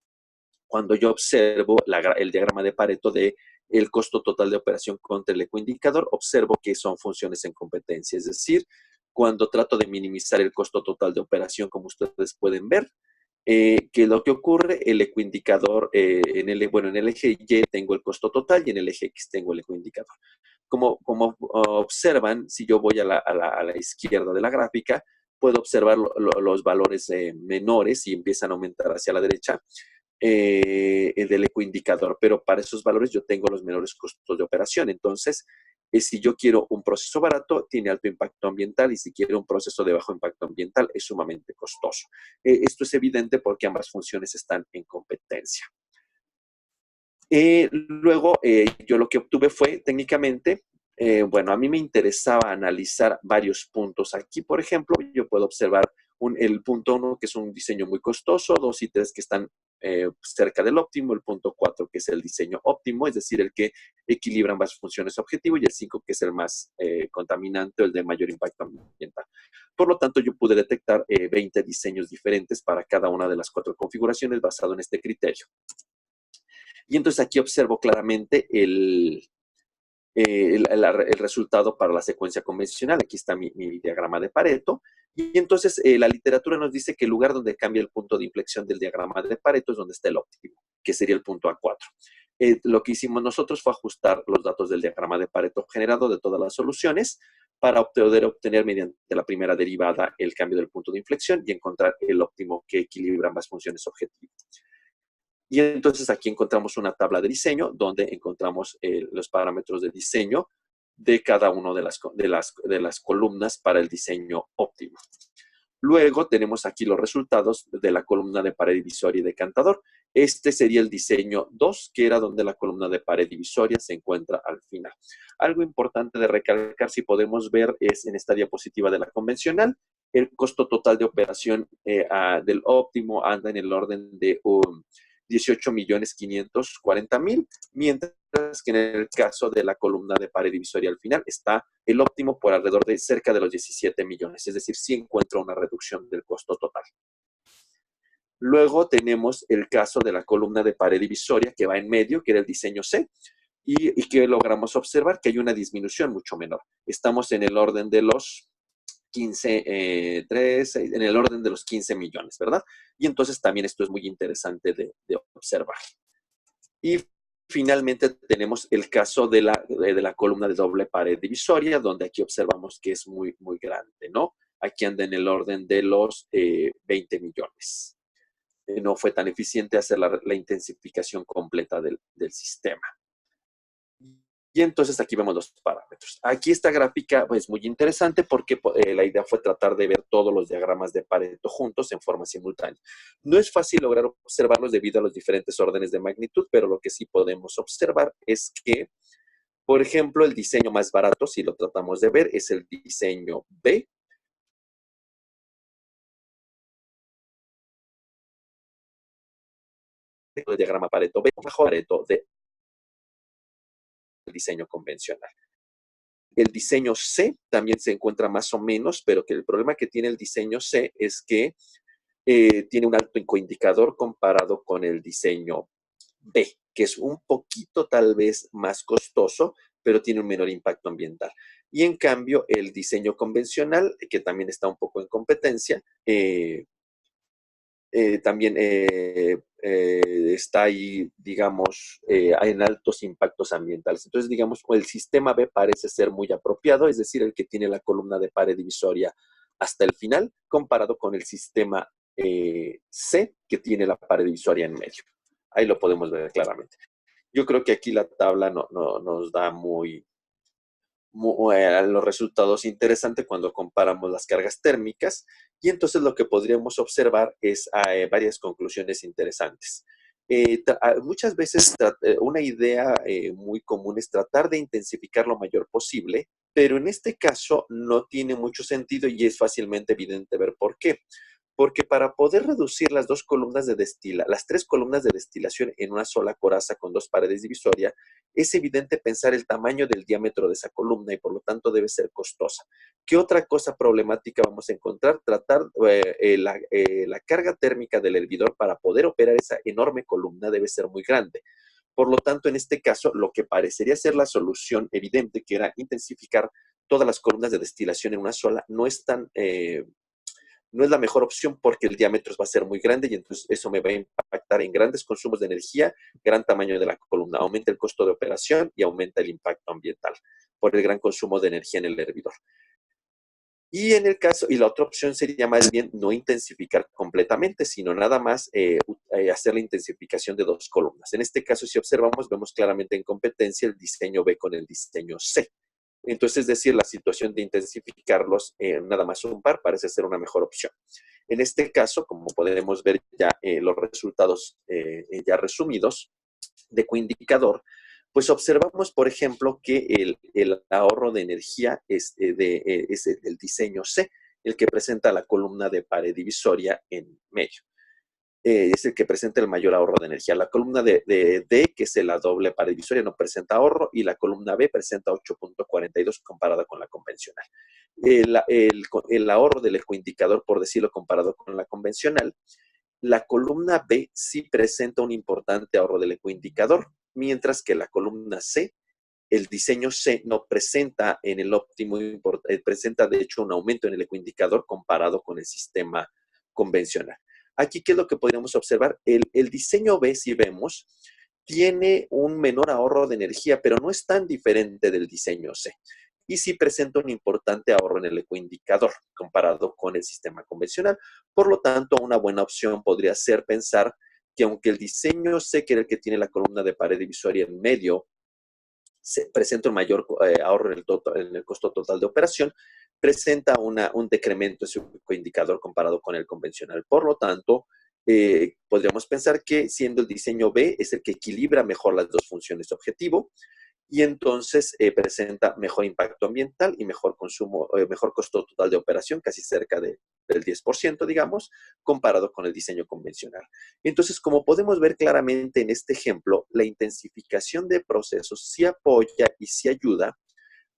cuando yo observo el diagrama de Pareto de el costo total de operación contra el ecoindicador, observo que son funciones en competencia. Es decir, cuando trato de minimizar el costo total de operación, como ustedes pueden ver, que lo que ocurre, el ecoindicador, en el eje Y tengo el costo total y en el eje X tengo el ecoindicador. Como observan, si yo voy a la izquierda de la gráfica, puedo observar los valores menores y empiezan a aumentar hacia la derecha del ecoindicador, pero para esos valores yo tengo los menores costos de operación. Entonces, si yo quiero un proceso barato, tiene alto impacto ambiental, y si quiero un proceso de bajo impacto ambiental, es sumamente costoso. Esto es evidente porque ambas funciones están en competencia. Luego, yo lo que obtuve fue técnicamente, bueno, a mí me interesaba analizar varios puntos. Aquí, por ejemplo, yo puedo observar el punto 1, que es un diseño muy costoso, 2 y 3 que están cerca del óptimo, el punto 4, que es el diseño óptimo, es decir, el que equilibra ambas funciones objetivo, y el 5, que es el más contaminante, el de mayor impacto ambiental. Por lo tanto, yo pude detectar 20 diseños diferentes para cada una de las 4 configuraciones basado en este criterio. Y entonces aquí observo claramente el resultado para la secuencia convencional. Aquí está mi diagrama de Pareto. Y entonces la literatura nos dice que el lugar donde cambia el punto de inflexión del diagrama de Pareto es donde está el óptimo, que sería el punto A4. Lo que hicimos nosotros fue ajustar los datos del diagrama de Pareto generado de todas las soluciones para poder obtener mediante la primera derivada el cambio del punto de inflexión y encontrar el óptimo que equilibra ambas funciones objetivas. Y entonces aquí encontramos una tabla de diseño donde encontramos los parámetros de diseño de cada una de las columnas para el diseño óptimo. Luego tenemos aquí los resultados de la columna de pared divisoria y decantador. Este sería el diseño 2, que era donde la columna de pared divisoria se encuentra al final. Algo importante de recalcar, si podemos ver, es en esta diapositiva de la convencional, el costo total de operación del óptimo anda en el orden de 18,540,000, mientras que en el caso de la columna de pared divisoria al final está el óptimo por alrededor de cerca de los 17 millones, es decir, sí encuentra una reducción del costo total. Luego tenemos el caso de la columna de pared divisoria que va en medio, que era el diseño C, y que logramos observar que hay una disminución mucho menor. Estamos en el orden de los 15, 3, en el orden de los 15 millones, ¿verdad? Y entonces también esto es muy interesante de observar. Y finalmente tenemos el caso de la columna de doble pared divisoria, donde aquí observamos que es muy, muy grande, ¿no? Aquí anda en el orden de los 20 millones. No fue tan eficiente hacer la intensificación completa del sistema. Y entonces aquí vemos los parámetros. Aquí esta gráfica es muy interesante porque la idea fue tratar de ver todos los diagramas de Pareto juntos en forma simultánea. No es fácil lograr observarlos debido a los diferentes órdenes de magnitud, pero lo que sí podemos observar es que, por ejemplo, el diseño más barato, si lo tratamos de ver, es el diseño B. El diagrama Pareto B bajo Pareto D, el diseño convencional. El diseño C también se encuentra más o menos, pero que el problema que tiene el diseño C es que tiene un alto coindicador comparado con el diseño B, que es un poquito tal vez más costoso, pero tiene un menor impacto ambiental. Y en cambio, el diseño convencional, que también está un poco en competencia, también está ahí, digamos, en altos impactos ambientales. Entonces, digamos, el sistema B parece ser muy apropiado, es decir, el que tiene la columna de pared divisoria hasta el final, comparado con el sistema C, que tiene la pared divisoria en medio. Ahí lo podemos ver claramente. Yo creo que aquí la tabla nos da los resultados interesantes cuando comparamos las cargas térmicas, y entonces lo que podríamos observar es varias conclusiones interesantes. Muchas veces una idea muy común es tratar de intensificar lo mayor posible, pero en este caso no tiene mucho sentido y es fácilmente evidente ver por qué. Porque para poder reducir las tres columnas de destilación en una sola coraza con dos paredes divisorias, es evidente pensar el tamaño del diámetro de esa columna y por lo tanto debe ser costosa. ¿Qué otra cosa problemática vamos a encontrar? Tratar la carga térmica del hervidor para poder operar esa enorme columna debe ser muy grande. Por lo tanto, en este caso, lo que parecería ser la solución evidente, que era intensificar todas las columnas de destilación en una sola, no es la mejor opción porque el diámetro va a ser muy grande y entonces eso me va a impactar en grandes consumos de energía, gran tamaño de la columna, aumenta el costo de operación y aumenta el impacto ambiental por el gran consumo de energía en el hervidor. Y la otra opción sería más bien no intensificar completamente, sino nada más hacer la intensificación de dos columnas. En este caso, si observamos, vemos claramente en competencia el diseño B con el diseño C. Entonces, es decir, la situación de intensificarlos nada más un par parece ser una mejor opción. En este caso, como podemos ver ya los resultados ya resumidos de coindicador, pues observamos, por ejemplo, que el ahorro de energía es el diseño C, el que presenta la columna de pared divisoria en medio. Es el que presenta el mayor ahorro de energía. La columna de D, que es la doble pared divisoria, no presenta ahorro, y la columna B presenta 8.42 comparada con la convencional. El ahorro del ecoindicador, por decirlo, comparado con la convencional, la columna B sí presenta un importante ahorro del ecoindicador, mientras que la columna C, el diseño C, no presenta en el óptimo, presenta de hecho un aumento en el ecoindicador comparado con el sistema convencional. Aquí, ¿qué es lo que podríamos observar? El diseño B, si vemos, tiene un menor ahorro de energía, pero no es tan diferente del diseño C. Y sí presenta un importante ahorro en el ecoindicador comparado con el sistema convencional. Por lo tanto, una buena opción podría ser pensar que aunque el diseño C, que era el que tiene la columna de pared divisoria en medio, presenta un mayor ahorro en el costo total de operación, presenta un decremento en su indicador comparado con el convencional. Por lo tanto, podríamos pensar que siendo el diseño B es el que equilibra mejor las dos funciones de objetivo, y entonces presenta mejor impacto ambiental y mejor consumo, mejor costo total de operación, casi cerca del 10%, digamos, comparado con el diseño convencional. Entonces, como podemos ver claramente en este ejemplo, la intensificación de procesos sí apoya y sí ayuda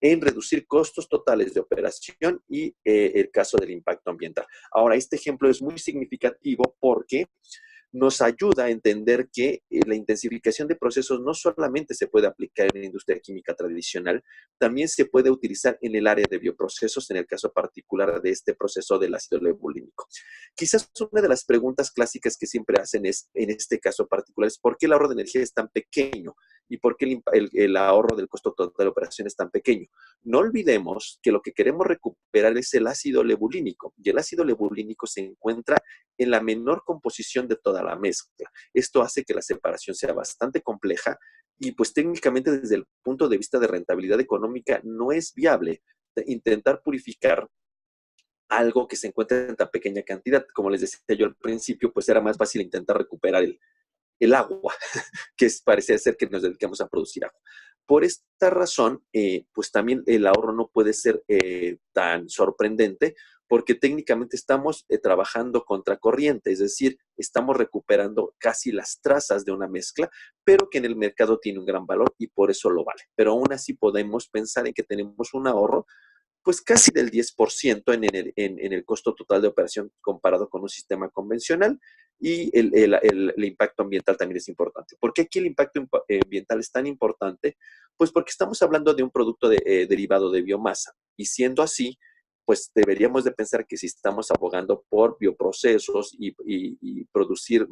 en reducir costos totales de operación y el caso del impacto ambiental. Ahora, este ejemplo es muy significativo porque nos ayuda a entender que la intensificación de procesos no solamente se puede aplicar en la industria química tradicional, también se puede utilizar en el área de bioprocesos, en el caso particular de este proceso del ácido levulínico. Quizás una de las preguntas clásicas que siempre hacen es, en este caso particular, es ¿por qué el ahorro de energía es tan pequeño? ¿Y por qué el ahorro del costo total de operación es tan pequeño? No olvidemos que lo que queremos recuperar es el ácido levulínico, y el ácido levulínico se encuentra en la menor composición de toda la mezcla. Esto hace que la separación sea bastante compleja y pues técnicamente desde el punto de vista de rentabilidad económica no es viable intentar purificar algo que se encuentra en tan pequeña cantidad. Como les decía yo al principio, pues era más fácil intentar recuperar el agua, que parecía ser que nos dedicamos a producir agua. Por esta razón, pues también el ahorro no puede ser tan sorprendente, porque técnicamente estamos trabajando contra corriente, es decir, estamos recuperando casi las trazas de una mezcla, pero que en el mercado tiene un gran valor y por eso lo vale. Pero aún así podemos pensar en que tenemos un ahorro pues casi del 10% en el costo total de operación comparado con un sistema convencional, y el impacto ambiental también es importante. ¿Por qué aquí el impacto ambiental es tan importante? Pues porque estamos hablando de un producto derivado de biomasa, y siendo así, pues deberíamos de pensar que si estamos abogando por bioprocesos y producir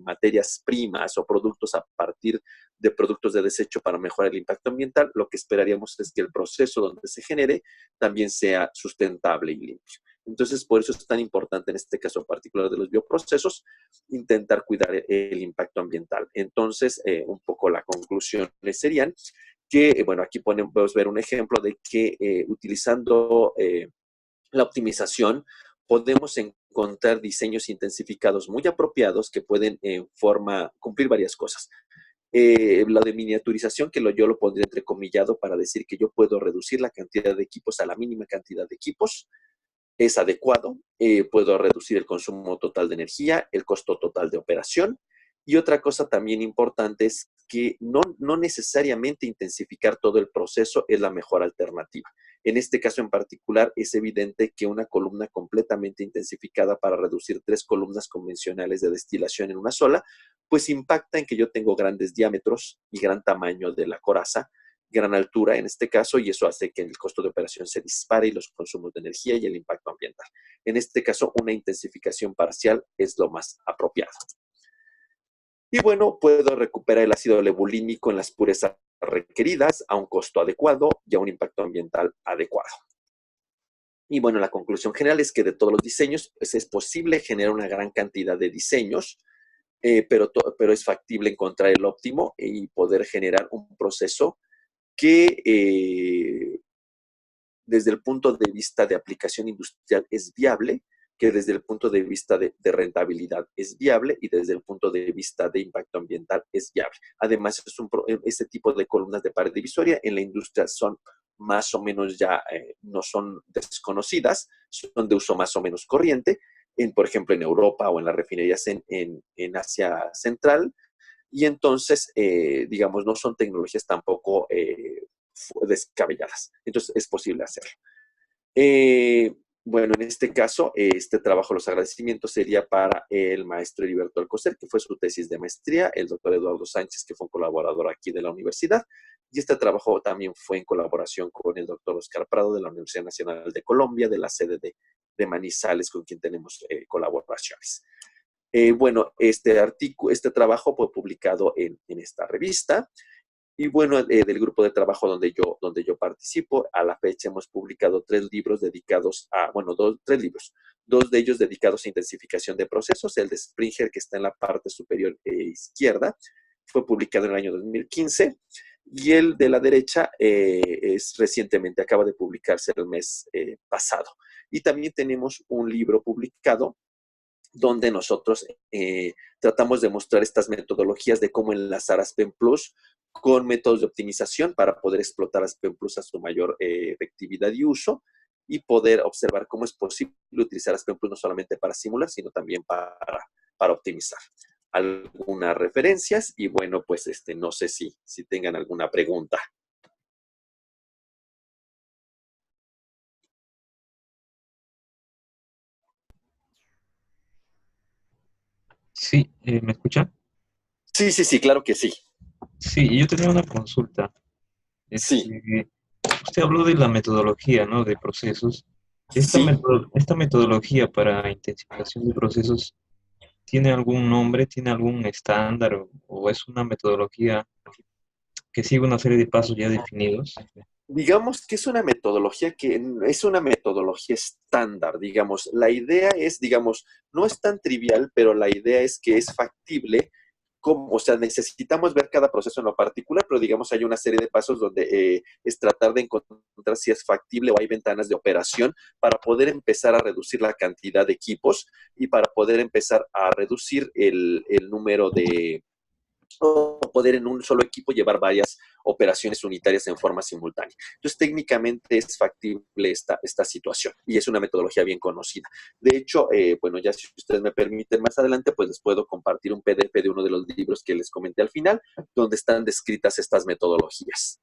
materias primas o productos a partir de productos de desecho para mejorar el impacto ambiental, lo que esperaríamos es que el proceso donde se genere también sea sustentable y limpio. Entonces, por eso es tan importante en este caso particular de los bioprocesos, intentar cuidar el impacto ambiental. Entonces, un poco las conclusiones serían que, bueno, aquí podemos ver un ejemplo de que utilizando la optimización podemos encontrar diseños intensificados muy apropiados que pueden cumplir varias cosas. La de miniaturización, que yo lo pondría entrecomillado para decir que yo puedo reducir la cantidad de equipos a la mínima cantidad de equipos, es adecuado, puedo reducir el consumo total de energía, el costo total de operación. Y otra cosa también importante es que no necesariamente intensificar todo el proceso es la mejor alternativa. En este caso en particular, es evidente que una columna completamente intensificada para reducir 3 columnas convencionales de destilación en una sola, pues impacta en que yo tengo grandes diámetros y gran tamaño de la coraza, gran altura en este caso, y eso hace que el costo de operación se dispare y los consumos de energía y el impacto ambiental. En este caso, una intensificación parcial es lo más apropiado. Y bueno, puedo recuperar el ácido lebulínico en las purezas requeridas a un costo adecuado y a un impacto ambiental adecuado. Y bueno, la conclusión general es que de todos los diseños, pues es posible generar una gran cantidad de diseños, pero es factible encontrar el óptimo y poder generar un proceso que desde el punto de vista de aplicación industrial es viable, que desde el punto de vista de rentabilidad es viable y desde el punto de vista de impacto ambiental es viable. Además, este tipo de columnas de pared divisoria en la industria son más o menos ya, no son desconocidas, son de uso más o menos corriente, por ejemplo, en Europa o en las refinerías en Asia Central. Y entonces, digamos, no son tecnologías tampoco descabelladas. Entonces, es posible hacerlo. Bueno, en este caso, este trabajo, los agradecimientos sería para el maestro Heriberto Alcocer, que fue su tesis de maestría, el doctor Eduardo Sánchez, que fue un colaborador aquí de la universidad, y este trabajo también fue en colaboración con el doctor Oscar Prado de la Universidad Nacional de Colombia, de la sede de Manizales, con quien tenemos colaboraciones. Bueno, este trabajo fue publicado en esta revista. Y bueno, del grupo de trabajo donde yo participo, a la fecha hemos publicado 3 libros dedicados a, bueno, 3 libros. 2 de ellos dedicados a intensificación de procesos. El de Springer, que está en la parte superior izquierda, fue publicado en el año 2015. Y el de la derecha es recientemente, acaba de publicarse el mes pasado. Y también tenemos un libro publicado donde nosotros tratamos de mostrar estas metodologías de cómo enlazar Aspen Plus con métodos de optimización para poder explotar Aspen Plus a su mayor efectividad y uso y poder observar cómo es posible utilizar Aspen Plus no solamente para simular, sino también para optimizar. Algunas referencias y bueno, pues no sé si tengan alguna pregunta. Sí, ¿me escucha? Sí, claro que sí. Sí, yo tenía una consulta. Sí, Este, usted habló de la metodología, ¿no? De procesos. sí. Esta metodología para intensificación de procesos tiene algún nombre, tiene algún estándar o es una metodología que sigue una serie de pasos ya definidos? Digamos que es una metodología estándar, digamos. La idea es, digamos, no es tan trivial, pero la idea es que es factible. O sea, necesitamos ver cada proceso en lo particular, pero digamos hay una serie de pasos donde es tratar de encontrar si es factible o hay ventanas de operación para poder empezar a reducir la cantidad de equipos y para poder empezar a reducir el número de, o poder en un solo equipo llevar varias operaciones unitarias en forma simultánea. Entonces, técnicamente es factible esta situación y es una metodología bien conocida. De hecho, bueno, ya si ustedes me permiten más adelante, pues les puedo compartir un PDF de uno de los libros que les comenté al final, donde están descritas estas metodologías.